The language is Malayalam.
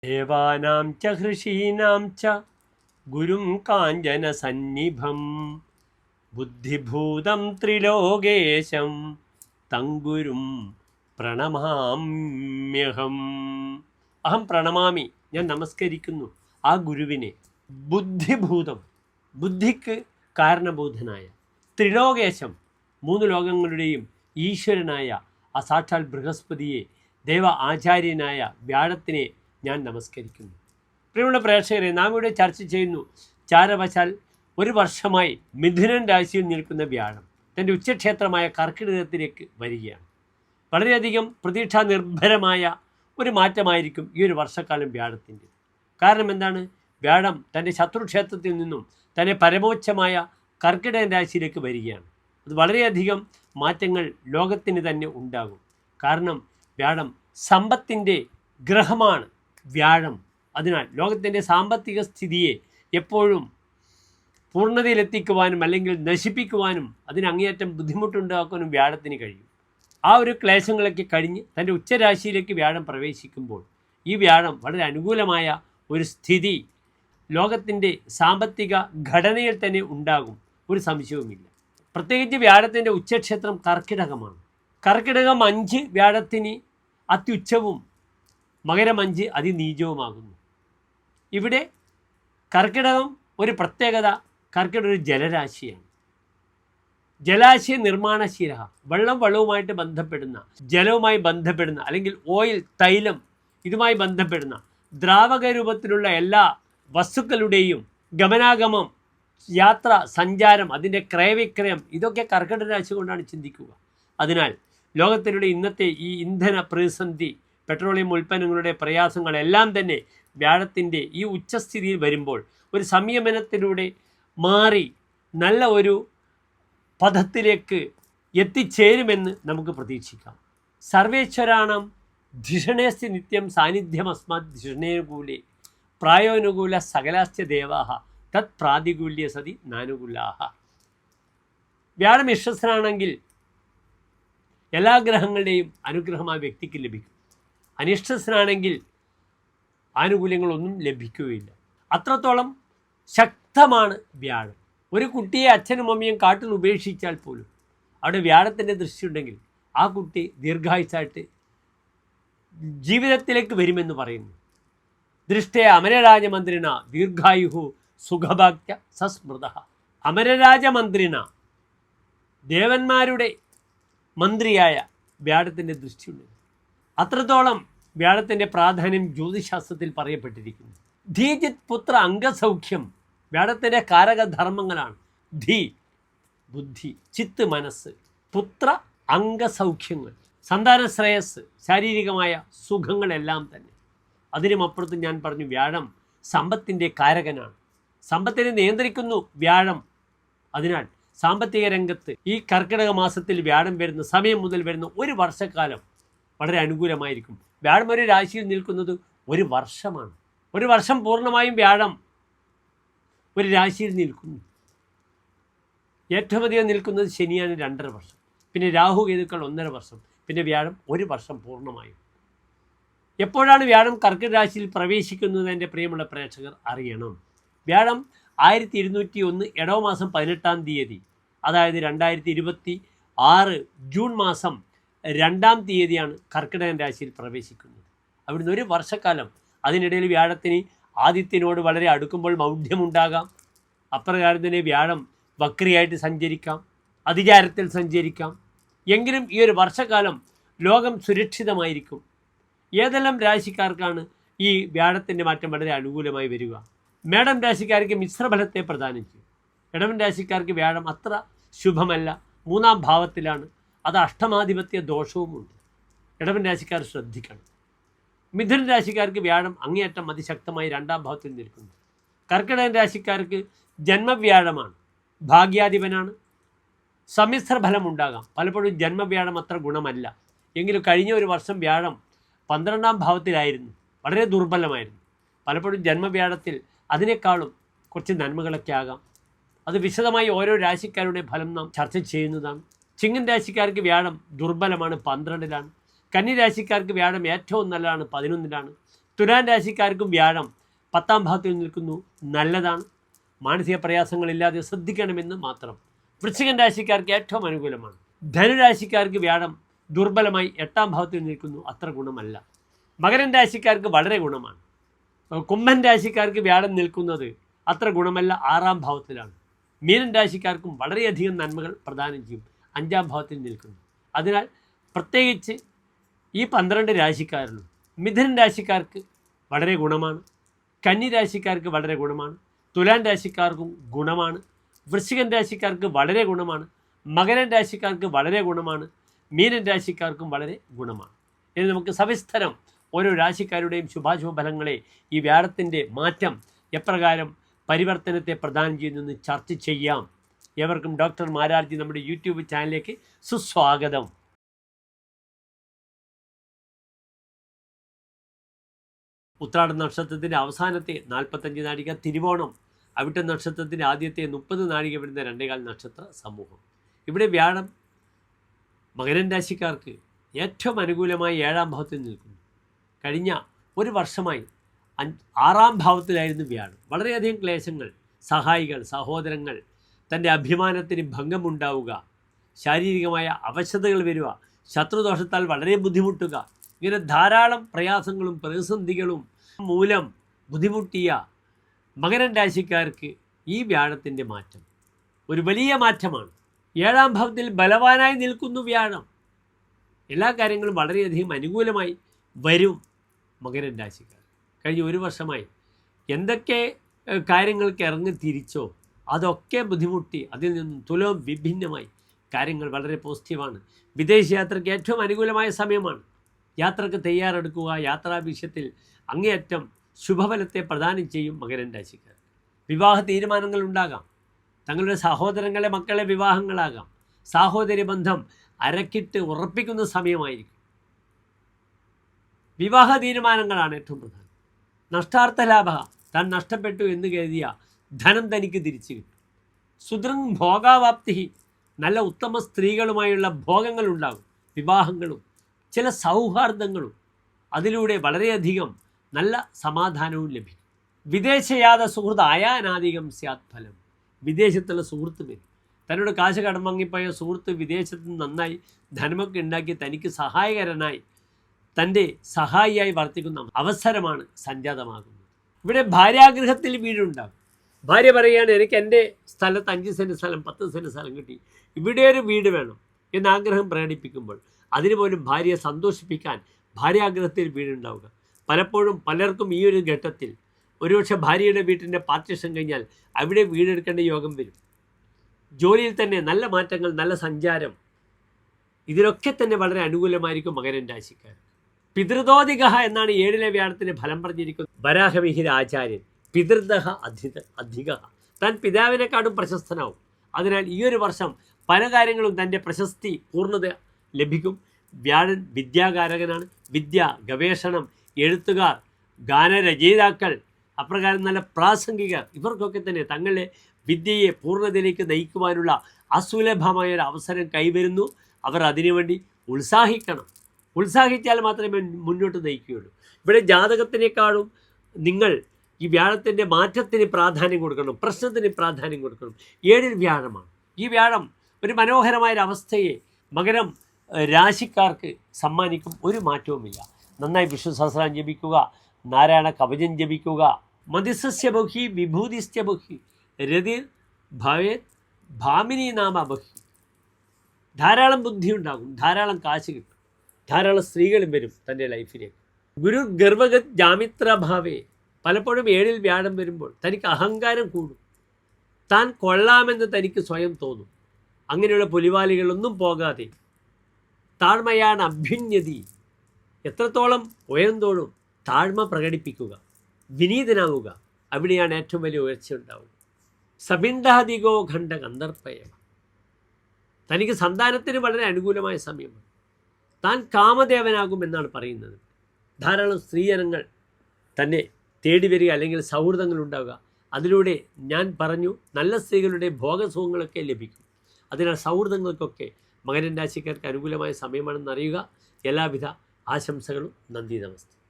ദേവാനാം ച ഹൃഷീനാം ച ഗുരും കാഞ്ചനസന്നിഭം ബുദ്ധിഭൂതം ത്രിലോകേശം തം ഗുരും പ്രണമാമ്യഹം. അഹം പ്രണമാമി, ഞാൻ നമസ്കരിക്കുന്നു ആ ഗുരുവിനെ. ബുദ്ധിഭൂതം, ബുദ്ധിക്ക് കാരണഭൂതനായ, ത്രിലോകേശം, മൂന്ന് ലോകങ്ങളുടെയും ഈശ്വരനായ ആ സാക്ഷാൽ ബൃഹസ്പതിയെ, ദേവ ആചാര്യനായ വ്യാഴത്തിനെ ഞാൻ നമസ്കരിക്കുന്നു. പ്രിയമുള്ള പ്രേക്ഷകരെ, നാം ഇവിടെ ചർച്ച ചെയ്യുന്നു ചാരവശാൽ ഒരു വർഷമായി മിഥുനൻ രാശിയിൽ നിൽക്കുന്ന വ്യാഴം തൻ്റെ ഉച്ചക്ഷേത്രമായ കർക്കിടകത്തിലേക്ക് വരികയാണ്. വളരെയധികം പ്രതീക്ഷാ നിർഭരമായ ഒരു മാറ്റമായിരിക്കും ഈ ഒരു വർഷക്കാലം വ്യാഴത്തിൻ്റെ. കാരണം എന്താണ്? വ്യാഴം തൻ്റെ ശത്രുക്ഷേത്രത്തിൽ നിന്നും തന്നെ പരമോച്ചമായ കർക്കിടകൻ രാശിയിലേക്ക് വരികയാണ്. അത് വളരെയധികം മാറ്റങ്ങൾ ലോകത്തിന് തന്നെ ഉണ്ടാകും. കാരണം വ്യാഴം സമ്പത്തിൻ്റെ ഗ്രഹമാണ്. വ്യാഴം അതിനാൽ ലോകത്തിൻ്റെ സാമ്പത്തിക സ്ഥിതിയെ എപ്പോഴും പൂർണ്ണതയിലെത്തിക്കുവാനും അല്ലെങ്കിൽ നശിപ്പിക്കുവാനും അതിന് അങ്ങേയറ്റം ബുദ്ധിമുട്ടുണ്ടാക്കാനും വ്യാഴത്തിന് കഴിയും. ആ ഒരു ക്ലേശങ്ങളൊക്കെ കഴിഞ്ഞ് തൻ്റെ ഉച്ചരാശിയിലേക്ക് വ്യാഴം പ്രവേശിക്കുമ്പോൾ ഈ വ്യാഴം വളരെ അനുകൂലമായ ഒരു സ്ഥിതി ലോകത്തിൻ്റെ സാമ്പത്തിക ഘടനയിൽ തന്നെ ഉണ്ടാകും, ഒരു സംശയവുമില്ല. പ്രത്യേകിച്ച് വ്യാഴത്തിൻ്റെ ഉച്ചക്ഷേത്രം കർക്കിടകമാണ്. കർക്കിടകം 5 വ്യാഴത്തിന് അത്യുച്ചവും മകരം 5 അതിനീചവുമാകുന്നു. ഇവിടെ കർക്കിടകം ഒരു പ്രത്യേകത, കർക്കിടകം ഒരു ജലരാശിയാണ്. ജലാശയ നിർമ്മാണശീല, വെള്ളവുമായിട്ട് ബന്ധപ്പെടുന്ന, ജലവുമായി ബന്ധപ്പെടുന്ന അല്ലെങ്കിൽ ഓയിൽ, തൈലം ഇതുമായി ബന്ധപ്പെടുന്ന ദ്രാവക രൂപത്തിലുള്ള എല്ലാ വസ്തുക്കളുടെയും ഗമനാഗമം, യാത്ര, സഞ്ചാരം, അതിൻ്റെ ക്രയവിക്രയം ഇതൊക്കെ കർക്കിടക രാശി കൊണ്ടാണ് ചിന്തിക്കുക. അതിനാൽ ലോകത്തിലുള്ള ഇന്നത്തെ ഈ ഇന്ധന പ്രതിസന്ധി, പെട്രോളിയം ഉൽപ്പന്നങ്ങളുടെ പ്രയാസങ്ങളെല്ലാം തന്നെ വ്യാഴത്തിൻ്റെ ഈ ഉച്ചസ്ഥിതിയിൽ വരുമ്പോൾ ഒരു സംയമനത്തിലൂടെ മാറി നല്ല ഒരു പദത്തിലേക്ക് എത്തിച്ചേരുമെന്ന് നമുക്ക് പ്രതീക്ഷിക്കാം. സർവേശ്വരാണം ധിഷണേസ്തി നിത്യം സാന്നിധ്യം അസ്മാത് ധിഷണേനുകൂലേ പ്രായോനുകൂല സകലാസ്യ ദേവാഹ തത് പ്രാതികൂല്യ സതി നാനുകൂലാഹ. വ്യാഴം വിശ്വസ്തനാണെങ്കിൽ എല്ലാ ഗ്രഹങ്ങളുടെയും അനുഗ്രഹം ആ വ്യക്തിക്ക് ലഭിക്കും. അനിഷ്ടസ്ഥനാണെങ്കിൽ ആനുകൂല്യങ്ങളൊന്നും ലഭിക്കുകയില്ല. അത്രത്തോളം ശക്തമാണ് വ്യാഴം. ഒരു കുട്ടിയെ അച്ഛനും അമ്മയും കാട്ടിൽ ഉപേക്ഷിച്ചാൽ പോലും അവിടെ വ്യാഴത്തിൻ്റെ ദൃഷ്ടിയുണ്ടെങ്കിൽ ആ കുട്ടി ദീർഘായുസായിട്ട് ജീവിതത്തിലേക്ക് വരുമെന്ന് പറയുന്നു. ദൃഷ്ടേ അമരരാജമന്ത്രിണ ദീർഘായുഹു സുഖഭാഗ്യ സസ്മൃത. അമരരാജമന്ത്രിണ, ദേവന്മാരുടെ മന്ത്രിയായ വ്യാഴത്തിൻ്റെ ദൃഷ്ടിയുണ്ട്. അത്രത്തോളം വ്യാഴത്തിൻ്റെ പ്രാധാന്യം ജ്യോതിശാസ്ത്രത്തിൽ പറയപ്പെട്ടിരിക്കുന്നു. ധീജിത് പുത്ര അംഗസൗഖ്യം വ്യാഴത്തിൻ്റെ കാരകധർമ്മങ്ങളാണ്. ധീ ബുദ്ധി, ചിത്ത് മനസ്സ്, പുത്ര അംഗസൗഖ്യങ്ങൾ, സന്താന ശ്രേയസ്, ശാരീരികമായ സുഖങ്ങളെല്ലാം തന്നെ. അതിനുമപ്പുറത്ത് ഞാൻ പറഞ്ഞു വ്യാഴം സമ്പത്തിൻ്റെ കാരകനാണ്. സമ്പത്തിനെ നിയന്ത്രിക്കുന്നു വ്യാഴം. അതിനാൽ സാമ്പത്തിക രംഗത്ത് ഈ കർക്കിടക മാസത്തിൽ വ്യാഴം വരുന്ന സമയം മുതൽ വരുന്ന ഒരു വർഷക്കാലം വളരെ അനുകൂലമായിരിക്കും. വ്യാഴം ഒരു രാശിയിൽ നിൽക്കുന്നത് ഒരു വർഷമാണ്. ഒരു വർഷം പൂർണ്ണമായും വ്യാഴം ഒരു രാശിയിൽ നിൽക്കുന്നു. ഏറ്റവും അധികം നിൽക്കുന്നത് ശനിയാണ് 2.5 വർഷം, പിന്നെ രാഹു കേതുക്കൾ 1.5 വർഷം, പിന്നെ വ്യാഴം 1 വർഷം പൂർണ്ണമായും. എപ്പോഴാണ് വ്യാഴം കർക്കിടക രാശിയിൽ പ്രവേശിക്കുന്നത്? എൻ്റെ പ്രിയമുള്ള പ്രേക്ഷകർ അറിയണം. വ്യാഴം 1201 ഇടവ മാസം 18-ാം തീയതി, അതായത് 2026 ജൂൺ മാസം 2-ാം തീയതിയാണ് കർക്കിടകൻ രാശിയിൽ പ്രവേശിക്കുന്നത്. അവിടുന്ന് ഒരു വർഷക്കാലം, അതിനിടയിൽ വ്യാഴത്തിന് ആദിത്യനോട് വളരെ അടുക്കുമ്പോൾ മൗഢ്യമുണ്ടാകാം. അപ്രകാരം തന്നെ വ്യാഴം വക്രിയായിട്ട് സഞ്ചരിക്കാം, അതിചാരത്തിൽ സഞ്ചരിക്കാം. എങ്കിലും ഈ ഒരു വർഷക്കാലം ലോകം സുരക്ഷിതമായിരിക്കും. ഏതെല്ലാം രാശിക്കാർക്കാണ് ഈ വ്യാഴത്തിൻ്റെ മാറ്റം വളരെ അനുകൂലമായി വരിക? മേടം രാശിക്കാർക്ക് മിശ്രഫലത്തെ പ്രദാനം ചെയ്യും. ഇടവൻ രാശിക്കാർക്ക് വ്യാഴം അത്ര ശുഭമല്ല, 3-ാം ഭാവത്തിലാണ്. അത് അഷ്ടമാധിപത്യ ദോഷവുമുണ്ട്. ഇടവൻ രാശിക്കാർ ശ്രദ്ധിക്കണം. മിഥുന രാശിക്കാർക്ക് വ്യാഴം അങ്ങേയറ്റം അതിശക്തമായി 2-ാം ഭാവത്തിൽ നിൽക്കുന്നു. കർക്കിടകൻ രാശിക്കാർക്ക് ജന്മവ്യാഴമാണ്, ഭാഗ്യാധിപനാണ്. സമ്മിശ്ര ഫലം ഉണ്ടാകാം. പലപ്പോഴും ജന്മവ്യാഴം അത്ര ഗുണമല്ല. എങ്കിലും കഴിഞ്ഞ ഒരു വർഷം വ്യാഴം 12-ാം ഭാവത്തിലായിരുന്നു, വളരെ ദുർബലമായിരുന്നു. പലപ്പോഴും ജന്മവ്യാഴത്തിൽ അതിനേക്കാളും കുറച്ച് നന്മകളൊക്കെ ആകാം. അത് വിശദമായി ഓരോ രാശിക്കാരുടെ ഫലം നാം ചർച്ച ചെയ്യുന്നതാണ്. ചിങ്ങൻ രാശിക്കാർക്ക് വ്യാഴം ദുർബലമാണ്, 12-ലാണ്. കന്നി രാശിക്കാർക്ക് വ്യാഴം ഏറ്റവും നല്ലതാണ്, 11-ലാണ്. തുലാം രാശിക്കാർക്കും വ്യാഴം 10ാം ഭാവത്തിൽ നിൽക്കുന്നു, നല്ലതാണ്. മാനസിക പ്രയാസങ്ങളില്ലാതെ ശ്രദ്ധിക്കണമെന്ന് മാത്രം. വൃശ്ചികൻ രാശിക്കാർക്ക് ഏറ്റവും അനുകൂലമാണ്. ധനുരാശിക്കാർക്ക് വ്യാഴം ദുർബലമായി 8ാം ഭാവത്തിൽ നിൽക്കുന്നു, അത്ര ഗുണമല്ല. മകരൻ രാശിക്കാർക്ക് വളരെ ഗുണമാണ്. കുംഭൻ രാശിക്കാർക്ക് വ്യാഴം നിൽക്കുന്നത് അത്ര ഗുണമല്ല, 6ാം ഭാവത്തിലാണ്. മീനൻ രാശിക്കാർക്കും വളരെയധികം നന്മകൾ പ്രദാനം ചെയ്യും, 5ാം ഭാവത്തിൽ നിൽക്കുന്നു. അതിനാൽ പ്രത്യേകിച്ച് ഈ 12 രാശിക്കാരിലും മിഥുനൻ രാശിക്കാർക്ക് വളരെ ഗുണമാണ്. കന്നി രാശിക്കാർക്ക് വളരെ ഗുണമാണ്. തുലാം രാശിക്കാർക്കും ഗുണമാണ്. വൃശ്ചികൻ രാശിക്കാർക്ക് വളരെ ഗുണമാണ്. മകരൻ രാശിക്കാർക്ക് വളരെ ഗുണമാണ്. മീനൻ രാശിക്കാർക്കും വളരെ ഗുണമാണ്. ഇനി നമുക്ക് സവിസ്തരം ഓരോ രാശിക്കാരുടെയും ശുഭാശുഭ ഫലങ്ങളെ, ഈ വ്യാഴത്തിൻ്റെ മാറ്റം എപ്രകാരം പരിവർത്തനത്തെ പ്രദാനം ചെയ്യുന്നെന്ന് ചർച്ച ചെയ്യാം. ഏവർക്കും ഡോക്ടർ മാരാർജി നമ്മുടെ യൂട്യൂബ് ചാനലിലേക്ക് സുസ്വാഗതം. ഉത്രാട നക്ഷത്രത്തിൻ്റെ അവസാനത്തെ 45 നാഴിക, തിരുവോണം അവിട്ട നക്ഷത്രത്തിൻ്റെ ആദ്യത്തെ 30 നാഴിക വരുന്ന 2.25 നക്ഷത്ര സമൂഹം. ഇവിടെ വ്യാഴം മകരൻ രാശിക്കാർക്ക് ഏറ്റവും അനുകൂലമായി 7ാം ഭാവത്തിൽ നിൽക്കുന്നു. കഴിഞ്ഞ ഒരു വർഷമായി 6ാം ഭാവത്തിലായിരുന്നു വ്യാഴം. വളരെയധികം ക്ലേശങ്ങൾ, സഹായികൾ, സഹോദരങ്ങൾ, തൻ്റെ അഭിമാനത്തിന് ഭംഗമുണ്ടാവുക, ശാരീരികമായ അവശതകൾ വരിക, ശത്രുദോഷത്താൽ വളരെ ബുദ്ധിമുട്ടുക, ഇങ്ങനെ ധാരാളം പ്രയാസങ്ങളും പ്രതിസന്ധികളും മൂലം ബുദ്ധിമുട്ടിയ മകരൻ രാശിക്കാർക്ക് ഈ വ്യാഴത്തിൻ്റെ മാറ്റം ഒരു വലിയ മാറ്റമാണ്. 7ാം ഭാവത്തിൽ ബലവാനായി നിൽക്കുന്നു വ്യാഴം. എല്ലാ കാര്യങ്ങളും വളരെയധികം അനുകൂലമായി വരും മകരൻ രാശിക്കാർ. കഴിഞ്ഞ ഒരു വർഷമായി എന്തൊക്കെ കാര്യങ്ങൾക്ക് ഇറങ്ങി തിരിച്ചോ അതൊക്കെ ബുദ്ധിമുട്ടി അതിൽ നിന്നും തുലവും വിഭിന്നമായി കാര്യങ്ങൾ വളരെ പോസിറ്റീവാണ്. വിദേശയാത്രയ്ക്ക് ഏറ്റവും അനുകൂലമായ സമയമാണ്. യാത്രക്ക് തയ്യാറെടുക്കുക. യാത്രാ വിഷയത്തിൽ അങ്ങേയറ്റം ശുഭഫലത്തെ പ്രദാനം ചെയ്യും മകരൻ രാശിക്കാർ. വിവാഹ തീരുമാനങ്ങൾ ഉണ്ടാകാം. തങ്ങളുടെ സഹോദരങ്ങളെ, മക്കളെ വിവാഹങ്ങളാകാം. സാഹോദര്യ ബന്ധം അരക്കിട്ട് ഉറപ്പിക്കുന്ന സമയമായിരിക്കും. വിവാഹ തീരുമാനങ്ങളാണ് ഏറ്റവും പ്രധാനം. നഷ്ടാർത്ഥ ലാഭ, താൻ നഷ്ടപ്പെട്ടു എന്ന് കരുതിയ ധനം തനിക്ക് തിരിച്ചു കിട്ടും. സുദൃങ് ഭോഗാവാപ്തി, നല്ല ഉത്തമ സ്ത്രീകളുമായുള്ള ഭോഗങ്ങളുണ്ടാകും. വിവാഹങ്ങളും ചില സൗഹാർദ്ദങ്ങളും, അതിലൂടെ വളരെയധികം നല്ല സമാധാനവും ലഭിക്കും. വിദേശയാത സുഹൃത്ത് അയാനാധികം സ്യാത് ഫലം, വിദേശത്തുള്ള സുഹൃത്ത് വരും. തന്നോട് കാശ് കടം വാങ്ങിപ്പോയ സുഹൃത്ത് വിദേശത്ത് നന്നായി ധനമൊക്കെ ഉണ്ടാക്കി തനിക്ക് സഹായകരനായി, തൻ്റെ സഹായിയായി വർത്തിക്കുന്ന അവസരമാണ് സംജാതമാകുന്നത്. ഇവിടെ ഭാര്യാഗൃഹത്തിൽ വീടുണ്ടാകും. ഭാര്യ പറയുകയാണ്, എനിക്ക് എൻ്റെ സ്ഥലത്ത് 5 സെൻറ്റ് സ്ഥലം, 10 സെൻറ്റ് സ്ഥലം കിട്ടി, ഇവിടെ ഒരു വീട് വേണം എന്ന് ആഗ്രഹം പ്രകടിപ്പിക്കുമ്പോൾ അതിനുപോലും ഭാര്യയെ സന്തോഷിപ്പിക്കാൻ ഭാര്യാഗ്രഹത്തിൽ വീടുണ്ടാവുക. പലപ്പോഴും പലർക്കും ഈ ഒരു ഘട്ടത്തിൽ ഒരുപക്ഷെ ഭാര്യയുടെ വീട്ടിൻ്റെ പാർട്ടീഷൻ കഴിഞ്ഞാൽ അവിടെ വീടെടുക്കേണ്ട യോഗം വരും. ജോലിയിൽ തന്നെ നല്ല മാറ്റങ്ങൾ, നല്ല സഞ്ചാരം, ഇതിലൊക്കെ തന്നെ വളരെ അനുകൂലമായിരിക്കും മകരൻ രാശിക്കാർ. പിതൃദോതിക എന്നാണ് 7ലെ വ്യാഴത്തിന് ഫലം പറഞ്ഞിരിക്കുന്നത്. വരാഹമിഹിര ആചാര്യൻ പിതൃദഹ അധിക, താൻ പിതാവിനെക്കാളും പ്രശസ്തനാവും. അതിനാൽ ഈ ഒരു വർഷം പല കാര്യങ്ങളും തൻ്റെ പ്രശസ്തി പൂർണ്ണത ലഭിക്കും. വ്യാഴൻ വിദ്യാകാരകനാണ്. വിദ്യ, ഗവേഷണം, എഴുത്തുകാർ, ഗാനരചയിതാക്കൾ, അപ്രകാരം നല്ല പ്രാസംഗികർ, ഇവർക്കൊക്കെ തന്നെ തങ്ങളുടെ വിദ്യയെ പൂർണ്ണതയിലേക്ക് നയിക്കുവാനുള്ള അസുലഭമായ ഒരു അവസരം കൈവരുന്നു. അവർ അതിനുവേണ്ടി ഉത്സാഹിക്കണം. ഉത്സാഹിച്ചാൽ മാത്രമേ മുന്നോട്ട് നയിക്കുകയുള്ളൂ. ഇവിടെ ജാതകത്തിനേക്കാളും നിങ്ങൾ ഈ വ്യാഴത്തിൻ്റെ മാറ്റത്തിന് പ്രാധാന്യം കൊടുക്കണം, പ്രശ്നത്തിന് പ്രാധാന്യം കൊടുക്കണം. 7ൽ വ്യാഴമാണ്. ഈ വ്യാഴം ഒരു മനോഹരമായൊരവസ്ഥയെ മകരം രാശിക്കാർക്ക് സമ്മാനിക്കും. ഒരു മാറ്റവുമില്ല. നന്നായി വിഷ്ണു സഹസ്രം ജപിക്കുക, നാരായണ കവചം ജപിക്കുക. മതിസസ്യ ബഹി വിഭൂതിസ്യ ബഹി രതിർ ഭവേത് ഭാമിനി നാമ ബഹി. ധാരാളം ബുദ്ധി ഉണ്ടാകും, ധാരാളം കാശ് കിട്ടും, ധാരാളം സ്ത്രീകളും വരും തൻ്റെ ലൈഫിലേക്ക്. ഗുരു ഗർവഗത് ജാമിത്രഭാവേ, പലപ്പോഴും 7ൽ വ്യാഴം വരുമ്പോൾ തനിക്ക് അഹങ്കാരം കൂടും. താൻ കൊള്ളാമെന്ന് തനിക്ക് സ്വയം തോന്നും. അങ്ങനെയുള്ള പുലിവാലികളൊന്നും പോകാതെ താഴ്മയാണ് അഭ്യുന്നതി, എത്രത്തോളം ഉയർന്നോളും താഴ്മ പ്രകടിപ്പിക്കുക, വിനീതനാവുക. അവിടെയാണ് ഏറ്റവും വലിയ ഉയർച്ച ഉണ്ടാവുക. സബിണ്ടാധികോ ഖണ്ഡ കന്ദർപ്പയ, തനിക്ക് സന്താനത്തിന് വളരെ അനുകൂലമായ സമയമാണ്. താൻ കാമദേവനാകുമെന്നാണ് പറയുന്നത്. ധാരാളം സ്ത്രീജനങ്ങൾ തന്നെ തേടി വരിക, അല്ലെങ്കിൽ സൗഹൃദങ്ങൾ ഉണ്ടാവുക. അതിലൂടെ ഞാൻ പറഞ്ഞു, നല്ല സ്ത്രീകളുടെ ഭോഗസുഖങ്ങളൊക്കെ ലഭിക്കും. അതിനാൽ സൗഹൃദങ്ങൾക്കൊക്കെ മകരൻ രാശിക്കാർക്ക് അനുകൂലമായ സമയമാണെന്ന് അറിയുക. എല്ലാവിധ ആശംസകളും. നന്ദി, നമസ്തേ.